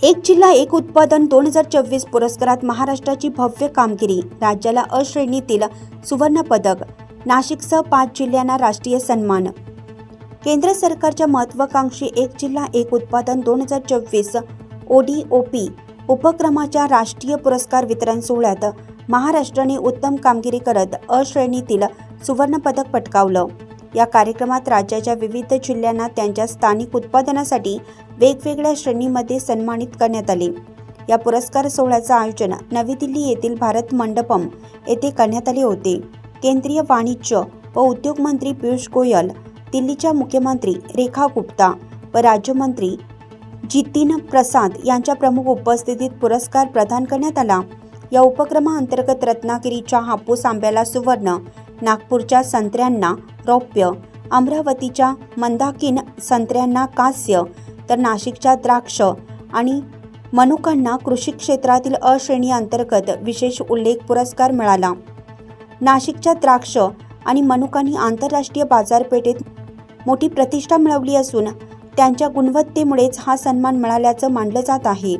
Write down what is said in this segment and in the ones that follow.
एक जिल्हा एक उत्पादन 2024 पुरस्कारात महाराष्ट्राची भव्य कामगिरी, राज्याला अ श्रेणीतील सुवर्ण पदक, नाशिकसह 5 जिल्ह्यांना राष्ट्रीय सन्मान। केंद्र सरकारच्या महत्त्वाकांक्षी एक जिल्हा एक उत्पादन 2024 ODOP उपक्रमाच्या राष्ट्रीय पुरस्कार वितरण सोहळ्यात महाराष्ट्राने उत्तम कामगिरी करत अ श्रेणीतील सुवर्ण पदक पटकावलं। या कार्यक्रमात राज्याच्या विविध जिल्ह्यांना त्यांच्या स्थानिक उत्पादनासाठी वेगवेगळ्या श्रेणीमध्ये सन्मानित करण्यात आले। या पुरस्कार सोहळ्याचे आयोजन नवी दिल्ली येथील भारत मंडपम येथे करण्यात आले होते। केंद्रीय वाणिज्य व उद्योग मंत्री पियुष गोयल, दिल्लीच्या मुख्यमंत्री रेखा गुप्ता व राज्यमंत्री जितीन प्रसाद यांच्या प्रमुख उपस्थितीत पुरस्कार प्रदान करण्यात आला। या उपक्रमाअंतर्गत रत्नागिरीच्या हापूस आंब्याला सुवर्ण, नागपूरच्या संत्र्यांना रौप्य, अमरावतीच्या मंदाकिन संत्र्यांना कांस्य, तर नाशिकच्या द्राक्ष आणि मनुकांना कृषी क्षेत्रातील अ श्रेणी अंतर्गत विशेष उल्लेख पुरस्कार मिळाला। नाशिकच्या द्राक्ष आणि मनुकांनी आंतरराष्ट्रीय बाजारपेठेत मोठी प्रतिष्ठा मिळवली असून त्यांच्या गुणवत्तेमुळेच हा सन्मान मिळाल्याचं मानलं जात आहे।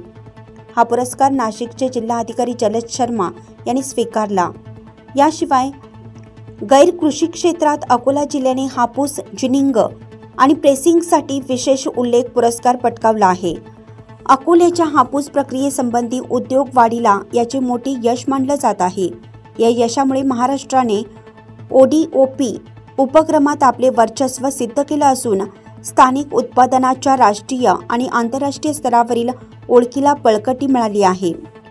हा पुरस्कार नाशिकचे जिल्हाधिकारी जलज शर्मा यांनी स्वीकारला। याशिवाय गैर कृषी क्षेत्रात अकोला जिल्ह्याने हापूस जिनिंग आणि प्रेसिंगसाठी विशेष उल्लेख पुरस्कार पटकावला आहे। अकोल्याच्या हापूस प्रक्रियेसंबंधी उद्योग वाढीला याचे मोठे यश मानलं जात आहे। या यशामुळे महाराष्ट्राने ODOP उपक्रमात आपले वर्चस्व सिद्ध केलं असून स्थानिक उत्पादनाच्या राष्ट्रीय आणि आंतरराष्ट्रीय स्तरावरील ओळखीला बळकटी मिळाली आहे।